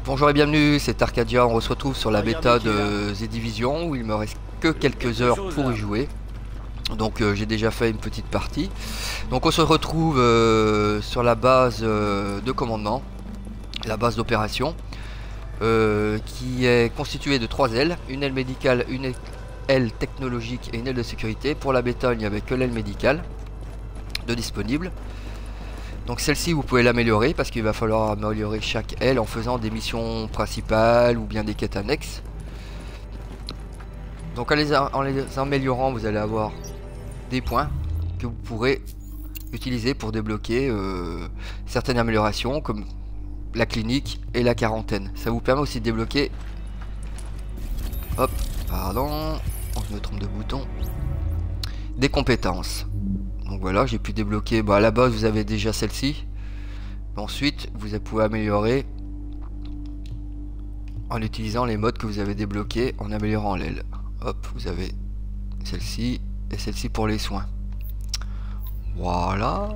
Bonjour et bienvenue, c'est Arcadia, on se retrouve sur la bêta de The Division où il me reste que quelques heures pour y jouer. Donc j'ai déjà fait une petite partie. Donc on se retrouve sur la base de commandement, la base d'opération, qui est constituée de 3 ailes, une aile médicale, une aile technologique et une aile de sécurité. Pour la bêta il n'y avait que l'aile médicale de disponible. Donc celle-ci vous pouvez l'améliorer parce qu'il va falloir améliorer chaque aile en faisant des missions principales ou bien des quêtes annexes. Donc en les améliorant vous allez avoir des points que vous pourrez utiliser pour débloquer certaines améliorations comme la clinique et la quarantaine. Ça vous permet aussi de débloquer, hop, pardon, je me trompe de bouton, des compétences. Donc voilà, j'ai pu débloquer, à la base vous avez déjà celle-ci. Ensuite vous pouvez améliorer en utilisant les modes que vous avez débloqués en améliorant l'aile. Hop, vous avez celle-ci et celle-ci pour les soins. Voilà.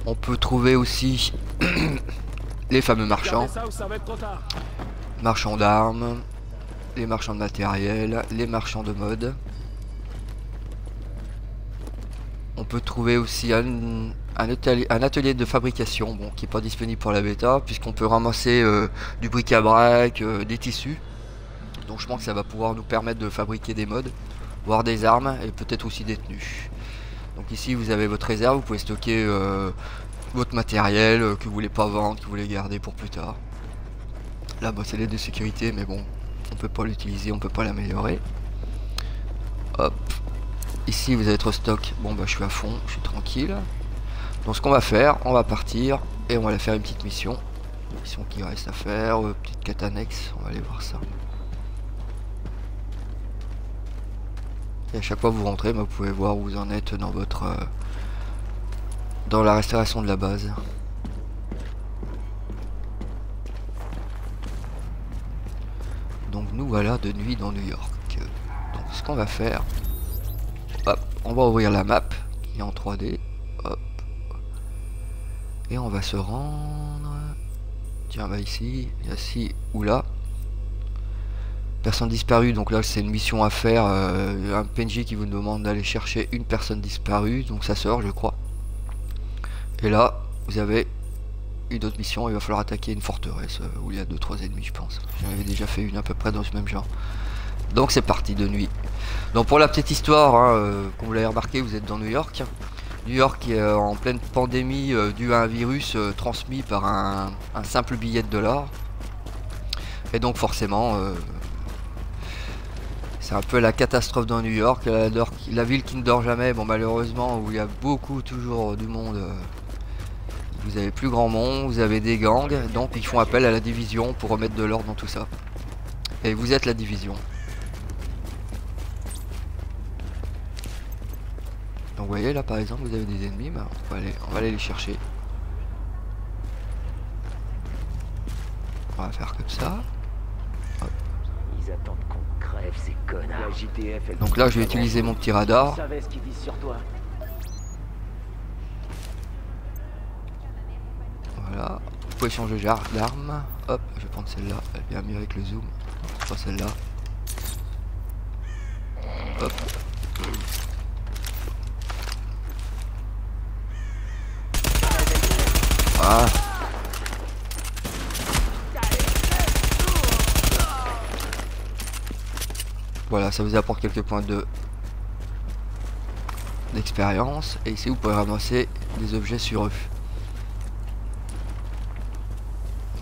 On peut trouver aussi les fameux marchands. Marchands d'armes, les marchands de matériel, les marchands de mode. On peut trouver aussi un atelier de fabrication, bon, qui n'est pas disponible pour la bêta, puisqu'on peut ramasser du bric-à-brac, des tissus. Donc je pense que ça va pouvoir nous permettre de fabriquer des mods, voire des armes, et peut-être aussi des tenues. Donc ici vous avez votre réserve, vous pouvez stocker votre matériel que vous voulez pas vendre, que vous voulez garder pour plus tard. Là c'est l'aide de sécurité, mais bon, on peut pas l'utiliser, on peut pas l'améliorer. Hop. Ici vous avez votre stock, bon je suis à fond, je suis tranquille. Donc ce qu'on va faire, on va partir et on va aller faire une petite mission. Mission qui reste à faire, petite quête annexe, on va aller voir ça. Et à chaque fois que vous rentrez, vous pouvez voir où vous en êtes dans votre dans la restauration de la base. Donc nous voilà de nuit dans New York. Donc ce qu'on va faire, hop, on va ouvrir la map qui est en 3D. Hop. Et on va se rendre. Tiens, ici, ici ou là. Personne disparue, donc là c'est une mission à faire. Un PNJ qui vous demande d'aller chercher une personne disparue, donc sa sœur, je crois. Et là, vous avez une autre mission. Il va falloir attaquer une forteresse où il y a 2-3 ennemis, je pense. J'en avais déjà fait une à peu près dans ce même genre. Donc c'est parti de nuit. Donc pour la petite histoire, comme vous l'avez remarqué, vous êtes dans New York. New York est en pleine pandémie due à un virus transmis par un simple billet de $. Et donc forcément, c'est un peu la catastrophe dans New York. La ville qui ne dort jamais, bon malheureusement, où il y a beaucoup toujours du monde. Vous avez plus grand monde, vous avez des gangs, donc ils font appel à la division pour remettre de l'ordre dans tout ça. Et vous êtes la division. Donc vous voyez là par exemple vous avez des ennemis, on va aller les chercher. On va faire comme ça. Hop. Ils attendent qu'on crève ces connards. Donc là je vais utiliser mon petit radar. Voilà. Vous pouvez changer d'arme. Hop, je vais prendre celle-là, elle est bien mieux avec le zoom. Je prends celle-là. Hop. Ah. Voilà, ça vous apporte quelques points d'expérience. Et ici vous pouvez ramasser des objets sur eux.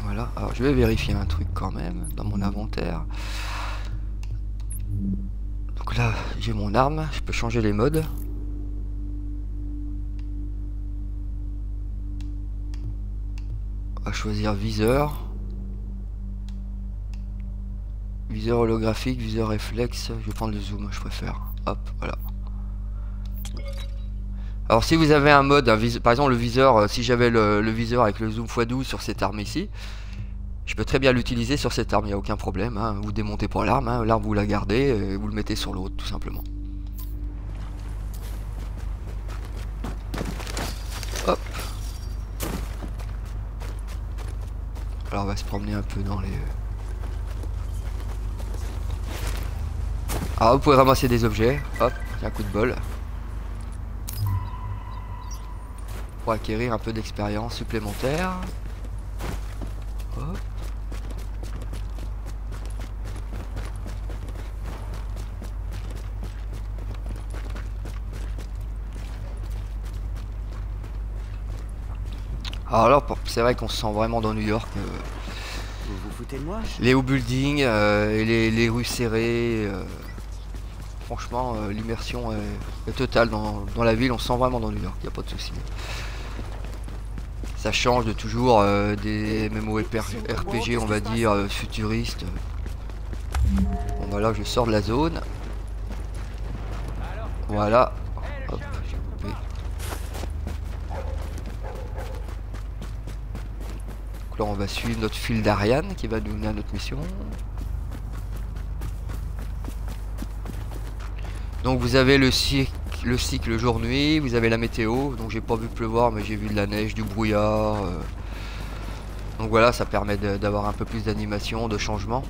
Voilà, alors je vais vérifier un truc quand même dans mon inventaire. Donc là j'ai mon arme, je peux changer les modes. On va choisir viseur. Viseur holographique, viseur réflexe. Je vais prendre le zoom, je préfère. Hop, voilà. Alors si vous avez un mode, par exemple le viseur, si j'avais le viseur avec le zoom x12 sur cette arme ici, je peux très bien l'utiliser sur cette arme, il n'y a aucun problème. Hein. Vous démontez pas l'arme, hein. L'arme vous la gardez et vous le mettez sur l'autre tout simplement. Hop. Alors on va se promener un peu dans les... Alors vous pouvez ramasser des objets. Hop, c'est un coup de bol. Pour acquérir un peu d'expérience supplémentaire. Hop. Alors là, c'est vrai qu'on se sent vraiment dans New York. Vous vous foutez de moi? Les hauts buildings, et les rues serrées. Franchement, l'immersion est totale dans la ville. On se sent vraiment dans New York, il n'y a pas de souci. Ça change de toujours des MMORPG, on va dire, futuristes. Bon, voilà, je sors de la zone. Voilà. Hop, j'ai coupé. Donc là, on va suivre notre fil d'Ariane qui va nous mener à notre mission. Donc vous avez le cycle jour-nuit, vous avez la météo, donc j'ai pas vu pleuvoir mais j'ai vu de la neige, du brouillard. Donc voilà, ça permet d'avoir un peu plus d'animation, de changement.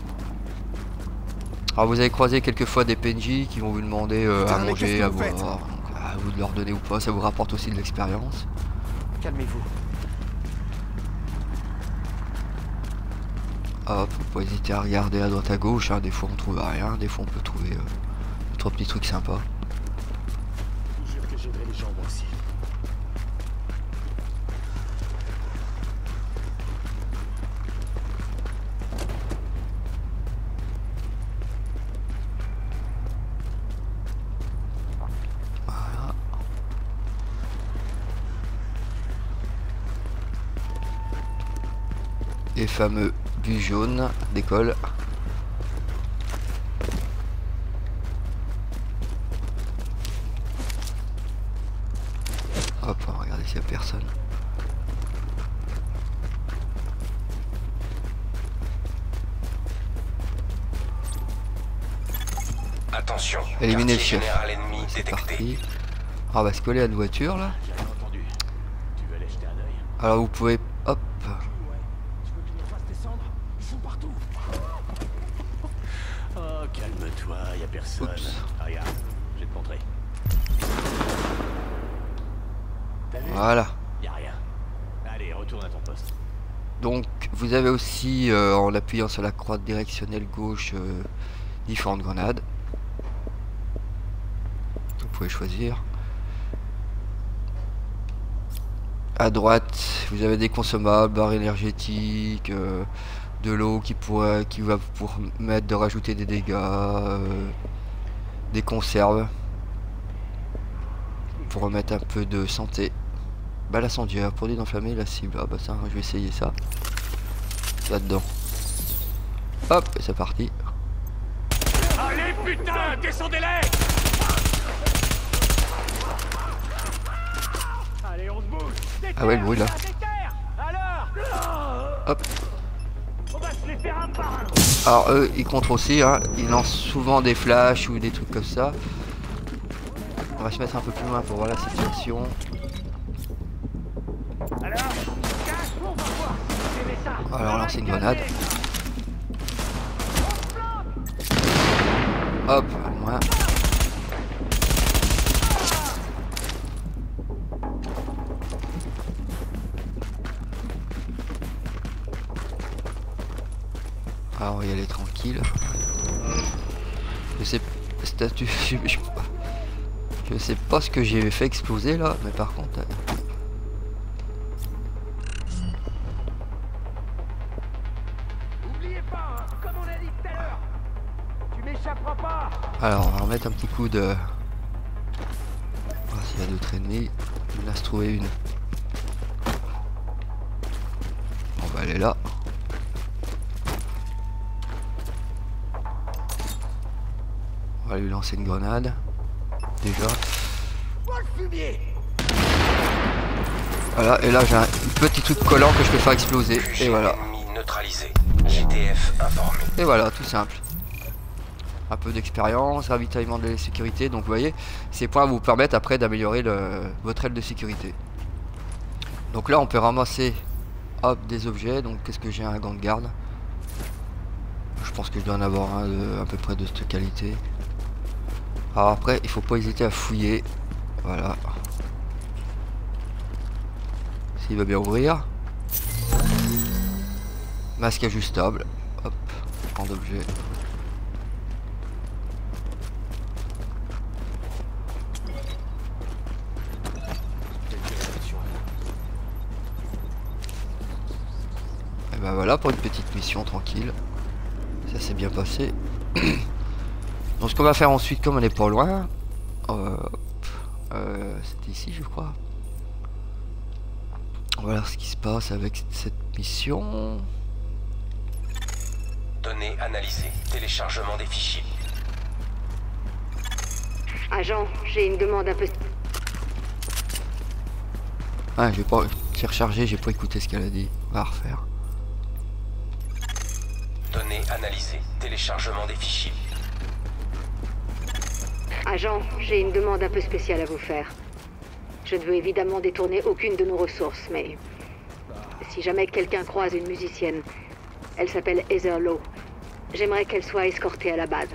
Alors vous avez croisé quelques fois des PNJ qui vont vous demander à manger, à boire, donc à vous de leur donner ou pas, ça vous rapporte aussi de l'expérience. Calmez-vous. Hop, faut pas hésiter à regarder à droite à gauche, hein. Des fois on trouve rien, des fois on peut trouver 3 petits trucs sympas. Je vous jure que j'aiderai les gens moi aussi. Voilà. Les fameux bus jaunes d'école. Hop, on va regarder s'il n'y a personne. Attention, Éliminer le quartier chef. général ennemi C'est détecté. parti. Ah, on va se coller à une voiture là. J'ai rien entendu. Tu veux aller jeter un œil? Alors vous pouvez... Hop. Ouais. Tu veux que je les fasse descendre? Ils sont partout. Oh, calme-toi, y a personne. Oups. Ah, regarde, je vais te montrer. T'as vu? Voilà. Y a rien. Allez, retourne à ton poste. Donc vous avez aussi, en appuyant sur la croix directionnelle gauche, différentes grenades. Vous pouvez choisir. À droite, vous avez des consommables, barres énergétiques, de l'eau qui va vous permettre de rajouter des dégâts, des conserves pour remettre un peu de santé. Balle incendiaire, produit d'enflammer la cible. Ah bah ça, je vais essayer ça. Là-dedans. Hop, et c'est parti. Allez, putain, descendez-les! Allez, on se bouge! Ah ouais, le bruit là. Alors! Hop. On va se les faire un par un! Alors eux, ils contre aussi, hein. Ils lancent souvent des flashs ou des trucs comme ça. On va se mettre un peu plus loin pour voir la situation. Alors, cache, on va voir! Aimez ça! Alors lancer une grenade. Hop, loin. Alors on va y aller tranquille. Je sais statut. Je sais pas ce que j'ai fait exploser là, mais par contre. N'oubliez pas, hein, comme on a dit tout à l'heure! Tu m'échapperas pas! Alors on va remettre un petit coup de. Voir s'il y a d'autres ennemis. Il en a se trouver une. On va aller là. On va lui lancer une grenade. Déjà. Voilà, et là j'ai un petit truc collant que je peux faire exploser. Et voilà. Ennemi neutralisé. GTF informé. Et voilà, tout simple. Un peu d'expérience, ravitaillement de la sécurité. Donc vous voyez, ces points vous permettent après d'améliorer votre aile de sécurité. Donc là on peut ramasser Hop, des objets. Donc qu'est-ce que j'ai? Un gant de garde. Je pense que je dois en avoir un à peu près de cette qualité. Alors après, il faut pas hésiter à fouiller. Voilà. S'il va bien ouvrir. Masque ajustable. Hop, prends d'objet. Et ben voilà pour une petite mission tranquille. Ça s'est bien passé. Donc ce qu'on va faire ensuite, comme on n'est pas loin, c'était ici je crois. On va voir ce qui se passe avec cette mission. Données analysées. Téléchargement des fichiers. Agent, j'ai une demande un peu... Ah, j'ai rechargé, j'ai pas écouté ce qu'elle a dit. On va refaire. Données analysées. Téléchargement des fichiers. Agent, j'ai une demande un peu spéciale à vous faire. Je ne veux évidemment détourner aucune de nos ressources, mais... si jamais quelqu'un croise une musicienne, elle s'appelle Heather Lowe. J'aimerais qu'elle soit escortée à la base.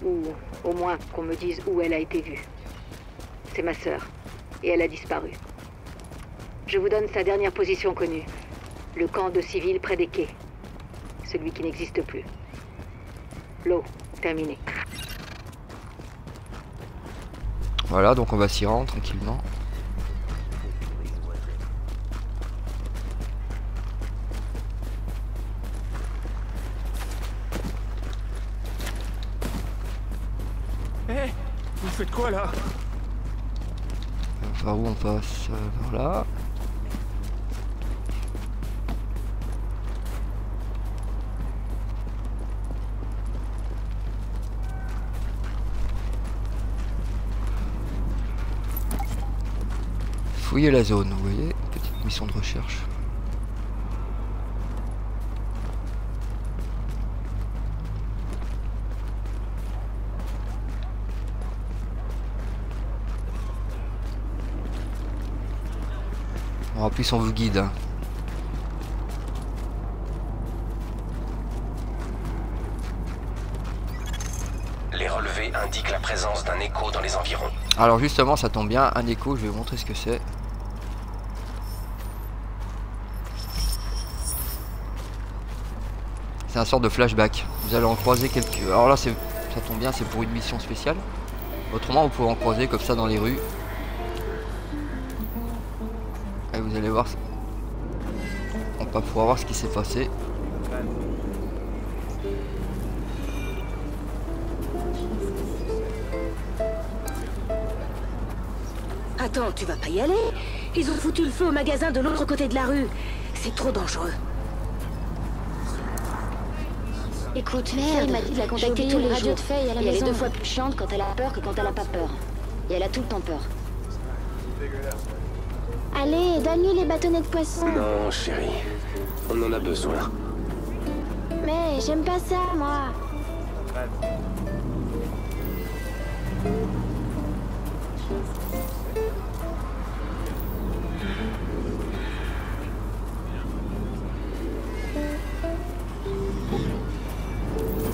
Ou au moins qu'on me dise où elle a été vue. C'est ma sœur, et elle a disparu. Je vous donne sa dernière position connue. Le camp de civils près des quais. Celui qui n'existe plus. Lowe, terminé. Voilà, donc on va s'y rendre tranquillement. Hé, vous faites quoi là? Par où on passe? Par là. Fouiller la zone, vous voyez, petite mission de recherche. En plus on vous guide. Hein. Les relevés indiquent la présence d'un écho dans les environs. Alors justement ça tombe bien, un écho, je vais vous montrer ce que c'est. C'est un sort de flashback. Vous allez en croiser quelques... Alors là ça tombe bien, c'est pour une mission spéciale. Autrement vous pouvez en croiser comme ça dans les rues. Et vous allez voir, on va pouvoir voir ce qui s'est passé. Attends, tu vas pas y aller? Ils ont foutu le feu au magasin de l'autre côté de la rue. C'est trop dangereux. Écoute, merde, il m'a dit de la contacter tous les jours. Et elle est 2 fois plus chiante quand elle a peur que quand elle a pas peur. Et elle a tout le temps peur. Allez, donne-lui les bâtonnets de poisson. Non, chérie. On en a besoin. Mais j'aime pas ça, moi.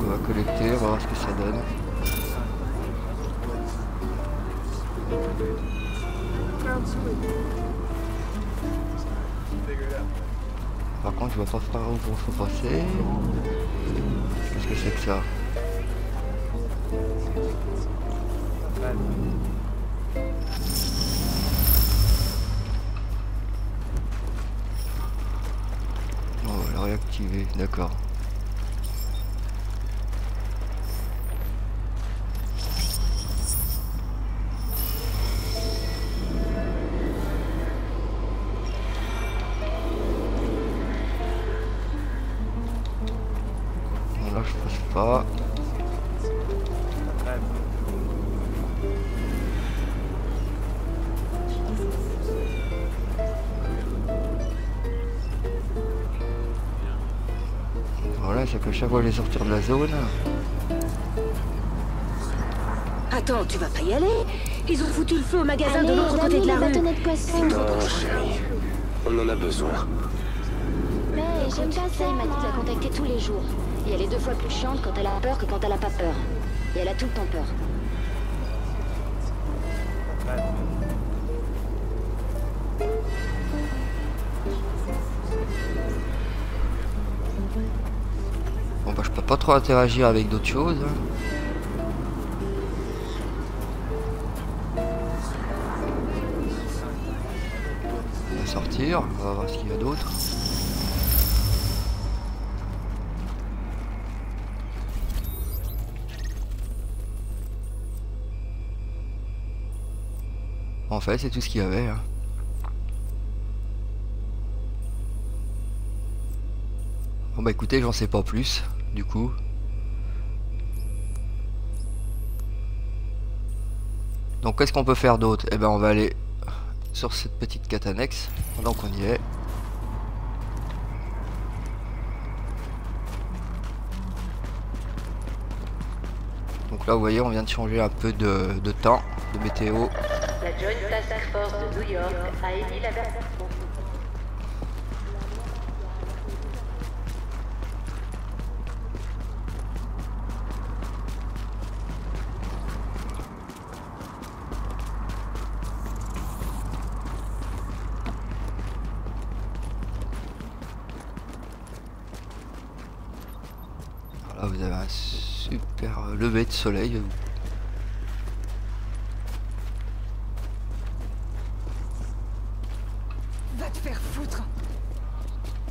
On va collecter, on va voir ce que ça donne. Par contre, je vois pas par où il faut passer. Qu'est-ce que c'est que ça? On va la réactiver, d'accord. Là je passe pas. Voilà, c'est que chaque fois je vais sortir de la zone. Attends, tu vas pas y aller? Ils ont foutu le feu au magasin Allez, de l'autre côté donne-lui de la les rue. bâtonnets de poisson. Non, chérie. On en a besoin. Mais j'aime pas ça, il m'a dit de la contacter tous les jours. Et elle est 2 fois plus chiante quand elle a peur que quand elle a pas peur. Et elle a tout le temps peur. Bon bah je peux pas trop interagir avec d'autres choses. On va sortir, on va voir ce qu'il y a d'autre. En fait c'est tout ce qu'il y avait. Hein. Bon bah écoutez, j'en sais pas plus, du coup. Donc qu'est-ce qu'on peut faire d'autre? Eh ben on va aller sur cette petite quête annexe, pendant qu'on y est. Donc là vous voyez, on vient de changer un peu de temps, de météo. La Joint Task Force de New York a émis l'avertissement. Là vous avez un super lever de soleil. Va te faire foutre.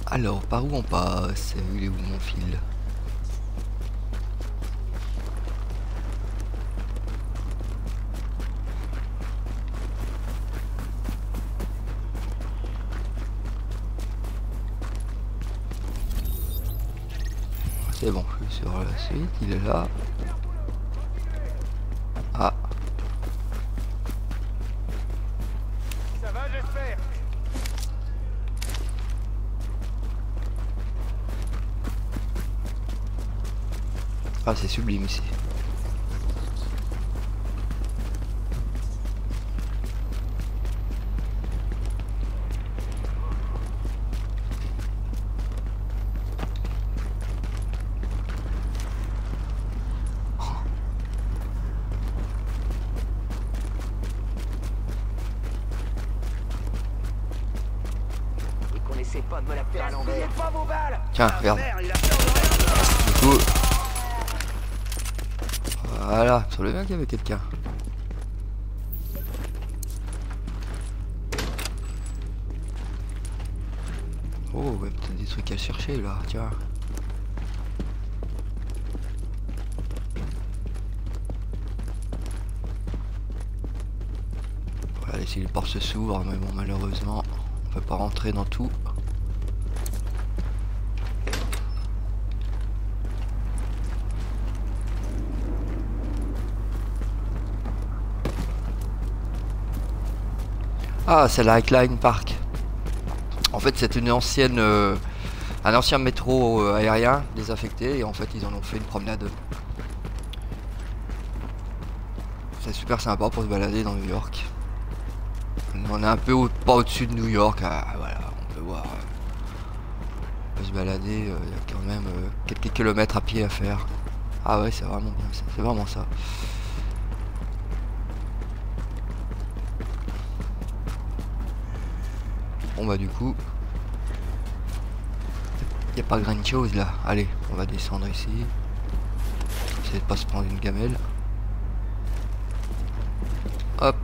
Alors par où on passe? Il est où mon fil? C'est bon, je suis sur la suite, il est là. Ah. Ça va, j'espère. Ah, c'est sublime ici. Essaie pas de me la faire à l'envers. Pas vos balles. Tiens, regarde. Merde, il a peur de rien. Du coup. Voilà, sur le mec il y avait quelqu'un. Oh, ouais, peut-être des trucs à chercher là, tiens. Voilà, si les portes se s'ouvrent, mais bon, malheureusement, on peut pas rentrer dans tout. Ah, c'est la Highline Park. En fait, c'est une ancienne, un ancien métro aérien désaffecté et en fait, ils en ont fait une promenade. C'est super sympa pour se balader dans New York. On est un peu pas au-dessus de New York. Voilà, on peut voir. On peut se balader. Il y a quand même quelques kilomètres à pied à faire. Ah ouais, c'est vraiment bien. C'est vraiment ça. Bon bah du coup, il n'y a pas grand chose là. Allez, on va descendre ici. Essayer de pas se prendre une gamelle. Hop.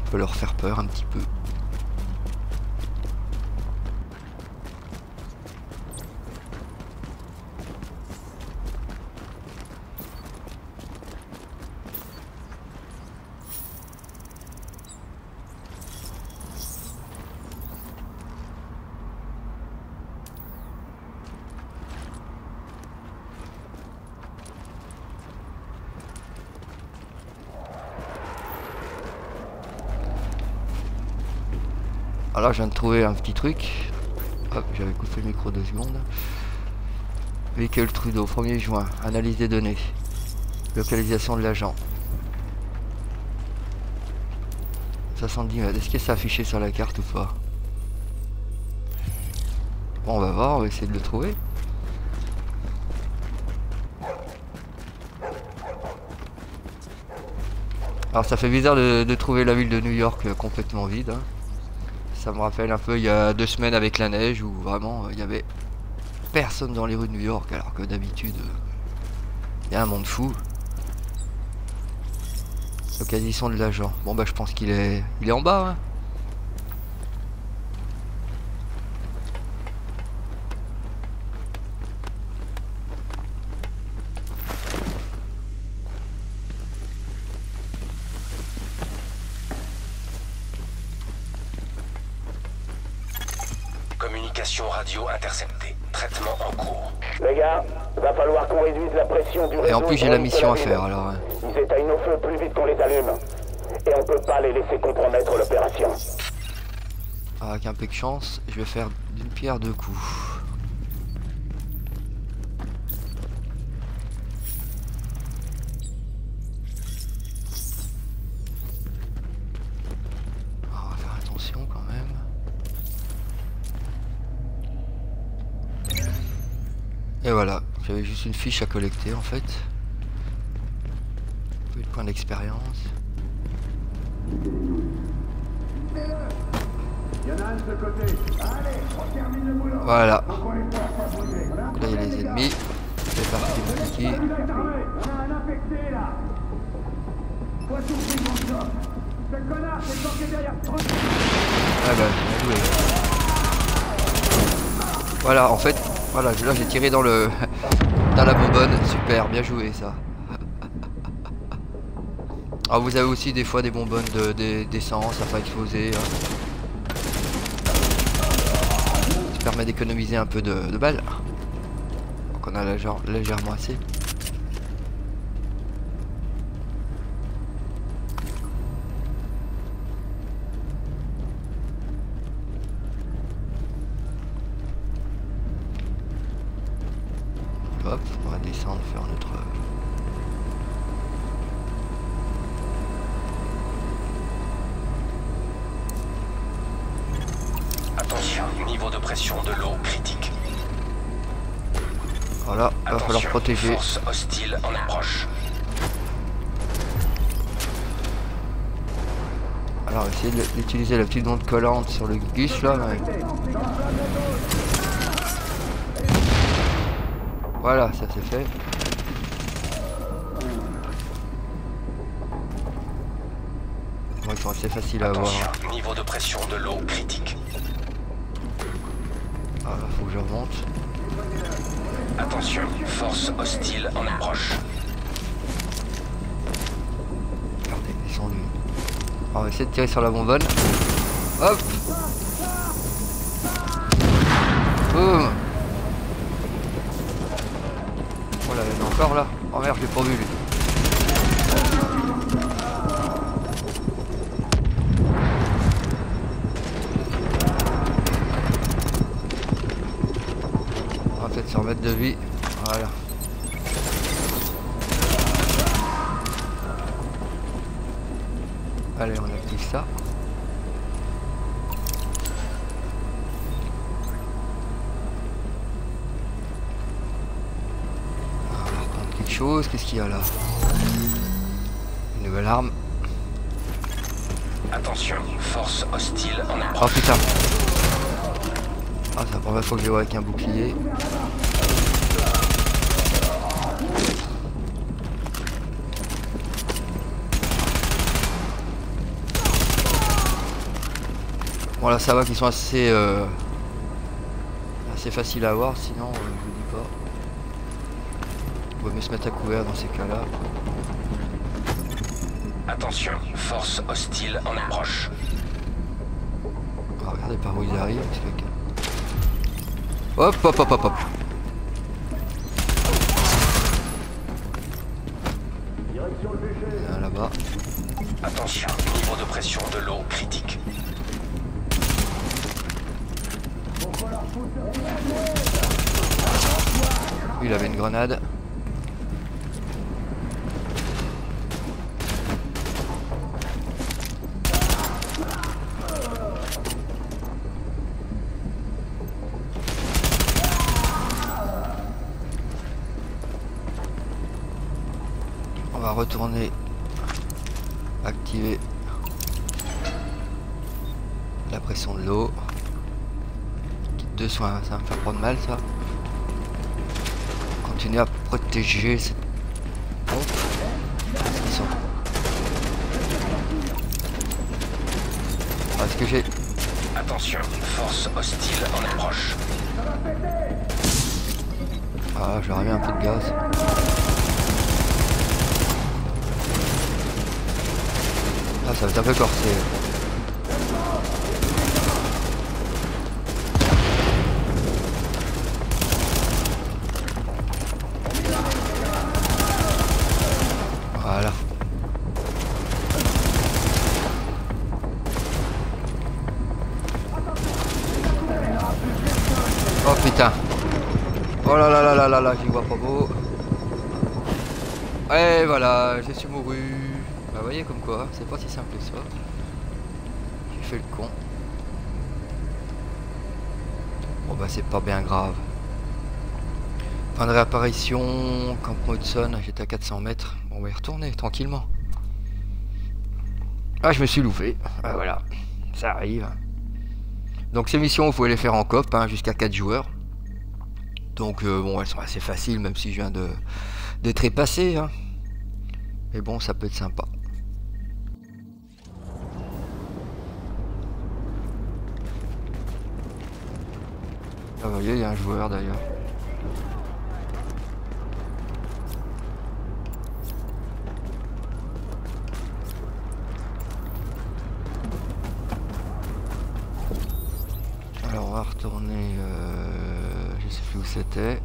On peut leur faire peur un petit peu. Alors je viens de trouver un petit truc. Hop, j'avais coupé le micro 2 secondes. Véhicule Trudeau, 1er juin. Analyse des données. Localisation de l'agent. 70 mètres. Est-ce que c'est affiché sur la carte ou pas? Bon, on va voir, on va essayer de le trouver. Alors ça fait bizarre de trouver la ville de New York complètement vide. Hein. Ça me rappelle un peu il y a 2 semaines avec la neige où vraiment il y avait personne dans les rues de New York alors que d'habitude il y a un monde fou. Localisation de l'agent. Bon bah je pense qu'il est en bas. Hein. Communication radio interceptée. Traitement en cours. Les gars, va falloir qu'on réduise la pression du réseau. Et en plus j'ai la mission à ville. faire alors. Hein. Ils éteignent nos feux plus vite qu'on les allume. Et on peut pas les laisser compromettre l'opération. Avec un peu de chance, je vais faire d'une pierre 2 coups. On va faire attention quand même. Et voilà, j'avais juste une fiche à collecter en fait. Un peu de points d'expérience. Voilà. Donc là il y a les ennemis. C'est parti mon kiki. Ah bah bien joué. Voilà en fait. Voilà, là j'ai tiré dans le dans la bonbonne, super, bien joué ça. Alors vous avez aussi des fois des bonbonnes d'essence à pas exploser. Hein. Ça permet d'économiser un peu de balles. Donc on a légèrement assez. Hop, on va descendre, faire notre... Attention, niveau de pression de l'eau critique. Voilà, il va falloir protéger. Force hostile en approche. Alors, essayer d'utiliser la petite onde collante sur le gus là. Mais... Voilà, ça c'est fait. Bon, ils sont assez faciles à avoir. Attention, niveau de pression de l'eau critique. Ah, là, faut que je remonte. Attention, force hostile en approche. Regardez, ils sont nuls. On va essayer de tirer sur la bonbonne. Hop! Boum! Oh là, il y en a encore là. Oh merde, je l'ai pas vu lui. On va peut-être se remettre de vie. Voilà. Allez, on active ça. Chose, qu'est-ce qu'il y a là? Une nouvelle arme. Attention, force hostile en Oh approche. putain. Ah, c'est la première fois que je vois avec un bouclier. Bon là ça va qu'ils sont assez faciles à avoir, sinon je vous dis pas. On va mieux se mettre à couvert dans ces cas-là. Attention, force hostile en approche. Ah, regardez par où ils arrivent. Hop, hop, hop, hop, hop. Là-bas. Attention, niveau de pression de l'eau critique. Il avait une grenade. On va retourner activer la pression de l'eau. Kit de soins, ça va me faire prendre mal ça. Continuer à protéger cette pompe. Ils sont... Est-ce que j'ai... Attention, force hostile en approche. Ah, j'aurais mis un peu de gaz. Ah, ça va être un peu corsé. Voilà. Oh putain. Oh là là là là là là, j'y vois pas beau. Et voilà, je suis mouru. Bah voyez comme quoi, c'est pas si simple que ça. J'ai fait le con. Bon bah c'est pas bien grave. Fin de réapparition, Camp Maudson, j'étais à 400 mètres. Bon, on va y retourner tranquillement. Ah, je me suis loupé. Ah, voilà, ça arrive. Donc ces missions, vous pouvez les faire en coop, hein, jusqu'à 4 joueurs. Donc bon, elles sont assez faciles, même si je viens de trépasser. Hein. Mais bon, ça peut être sympa. Ah, vous voyez, il y a un joueur d'ailleurs. Alors on va retourner, je sais plus où c'était.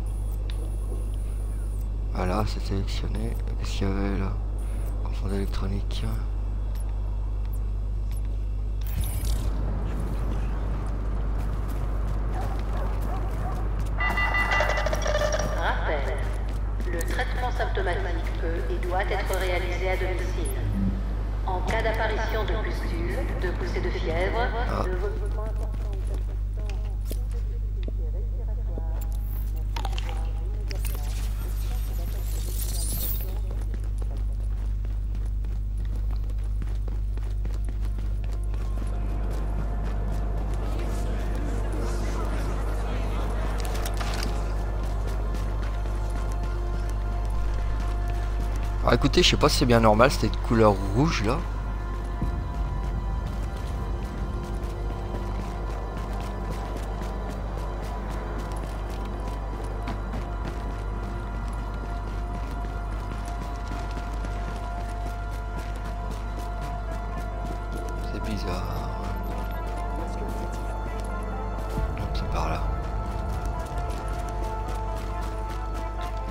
Voilà, c'est sélectionné. Qu'est-ce qu'il y avait là? Confort électronique. Rappel. Le traitement symptomatique peut et doit être réalisé à domicile. En cas d'apparition de pustules, de poussée de fièvre, de vomissement important ou persistant, ou de difficultés respiratoires, Alors écoutez, je sais pas si c'est bien normal, c'était de couleur rouge là. C'est bizarre. Hop, c'est par là.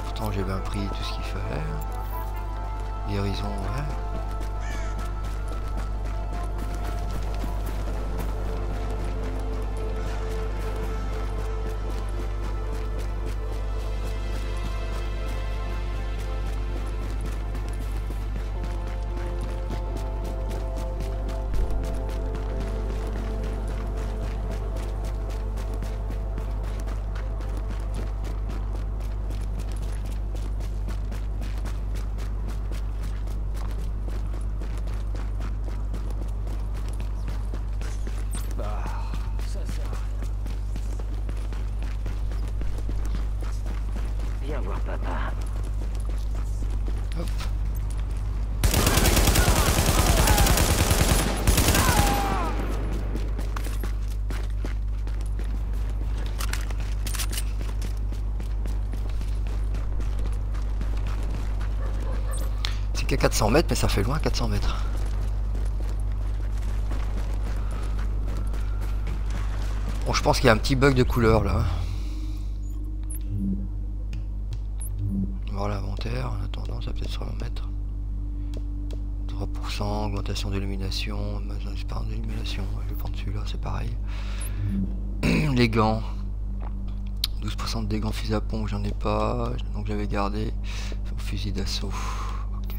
Pourtant j'ai bien pris tout ce qu'il fallait. Guérison, ouais. Viens voir papa. Hop. C'est qu'à 400 mètres, mais ça fait loin 400 mètres. Bon, je pense qu'il y a un petit bug de couleur là. Voir l'inventaire, en attendant, ça va peut-être se remettre. 3%, augmentation d'illumination, d'illumination, je vais prendre celui-là, c'est pareil. Les gants, 12% de dégâts en fusil à pompe, j'en ai pas, donc j'avais gardé. Fusil d'assaut. Ok.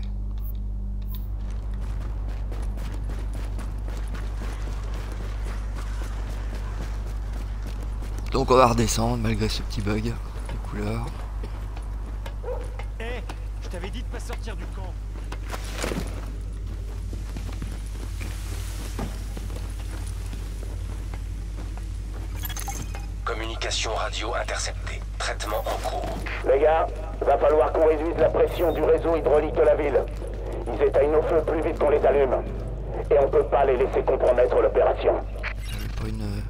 Donc on va redescendre malgré ce petit bug de couleur. Hé, je t'avais dit de pas sortir du camp. Communication radio interceptée. Traitement en cours. Les gars, va falloir qu'on réduise la pression du réseau hydraulique de la ville. Ils éteignent nos feux plus vite qu'on les allume. Et on peut pas les laisser compromettre l'opération. J'avais pas une...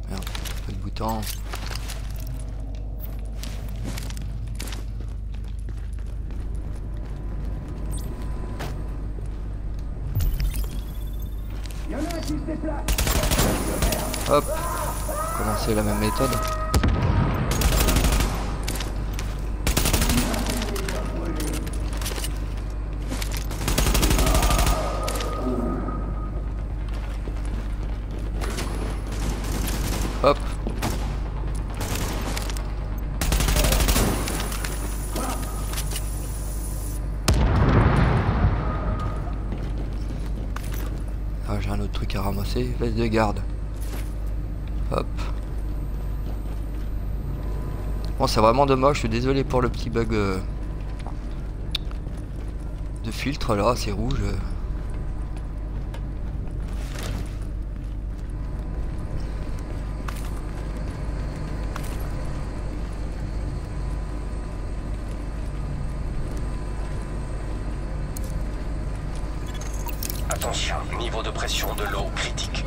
Merde, pas de bouton. Hop, commencer la même méthode. Hop. Ah, j'ai un autre truc à ramasser, veste de garde. Hop. Bon, c'est vraiment dommage, je suis désolé pour le petit bug de filtre là, c'est rouge. Attention, niveau de pression de l'eau critique.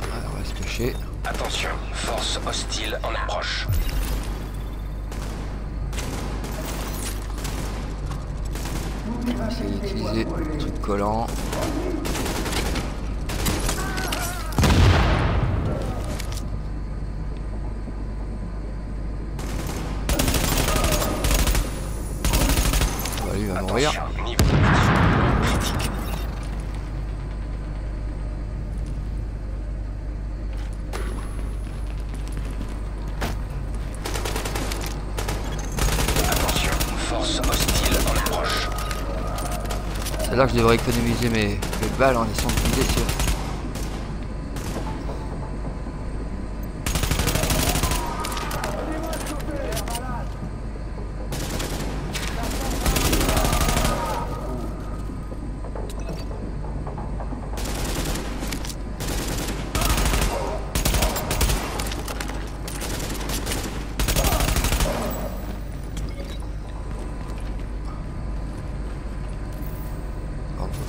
On va se cacher. Attention, force hostile en approche. On va essayer d'utiliser le truc collant. Voilà, il va mourir. Attention, niveau de pression de l'eau critique. Attention, force hostile en approche. C'est là que je devrais économiser mes balles en essayant de viser sur.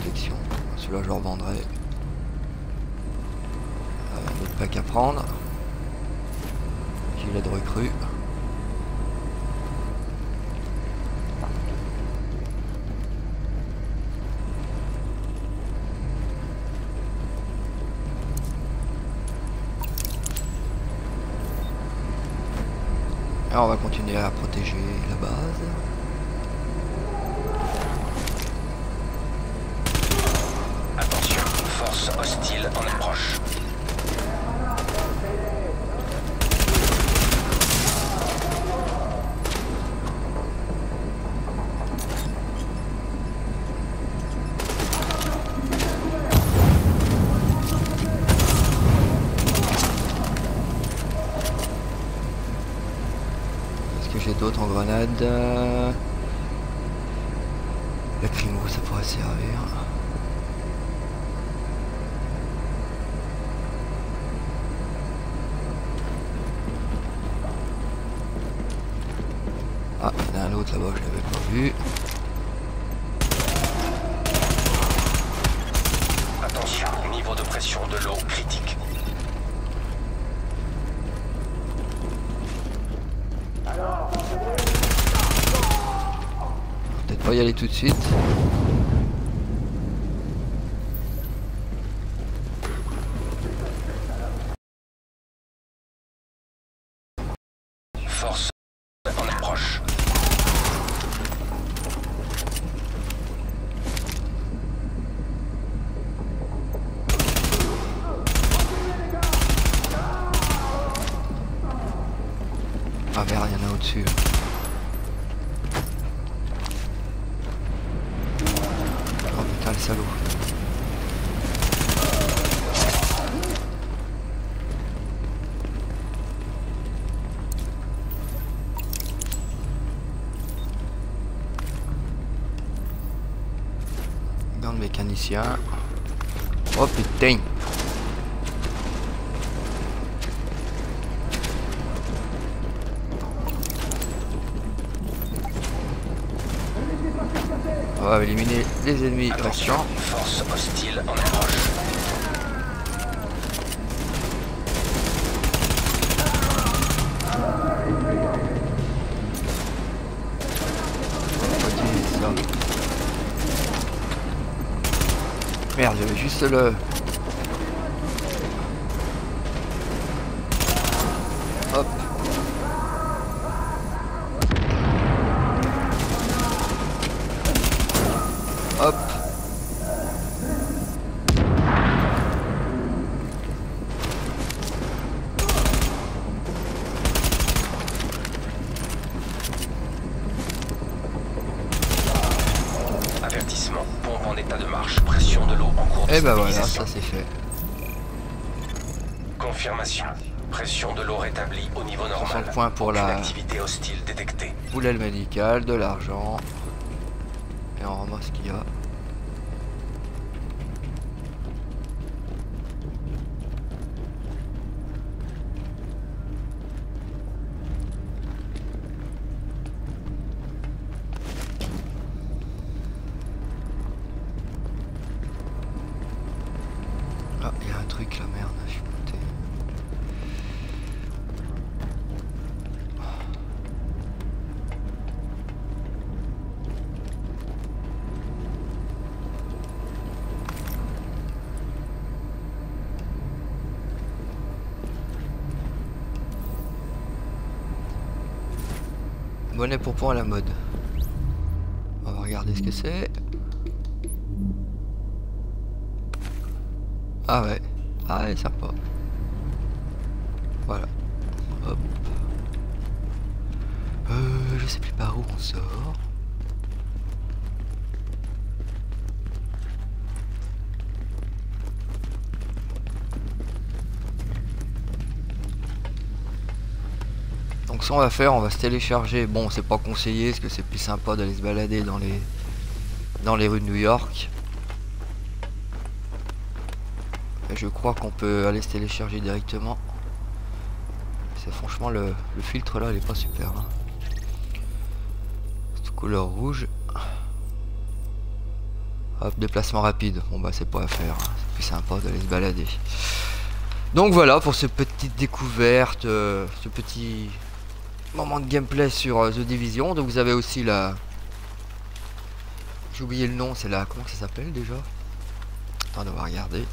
Protection, celui-là je le revendrai. Un autre pack à prendre. Gilet de recrue. Alors on va continuer à protéger la base. Force hostile en approche. Est-ce que j'ai d'autres en grenade? Lacrymo, ça pourrait servir. Ah, il y en a un autre là-bas, je l'avais pas vu. Attention, niveau de pression de l'eau critique. Peut-être pas y aller tout de suite. Force en approche. Ah merde, il y en a au-dessus. Oh putain, le salaud. Dans le mécanicien. Oh putain. On va éliminer les ennemis restants. Une force hostile en approche. Merde, j'avais juste le... Hop. Hop. Avertissement, pompe en état de marche, pression de l'eau en cours de Et bah voilà, stabilisation. ça c'est fait. Confirmation. Pression de l'eau rétablie au niveau normal. 60 points pour Aucune la... activité hostile détectée. Poubelle médicale, de l'argent. Et on ramasse ce qu'il y a. Ah, il y a un truc là, merde, je suis monté. Monnaie pour point à la mode. On va regarder ce que c'est. Ah ouais. Ah ouais, sympa. Voilà. Hop. Je sais plus par où on sort. Donc ce qu'on va faire, on va se télécharger. Bon, c'est pas conseillé parce que c'est plus sympa d'aller se balader dans les rues de New York. Et je crois qu'on peut aller se télécharger directement. C'est franchement le filtre là, il est pas super. Hein. C'est couleur rouge. Hop, déplacement rapide. Bon bah c'est pas à faire. Hein. C'est plus sympa d'aller se balader. Donc voilà pour cette petite découverte, ce petit moment de gameplay sur The Division. Donc vous avez aussi la... J'ai oublié le nom, c'est la... Comment ça s'appelle déjà? Attends, on va regarder.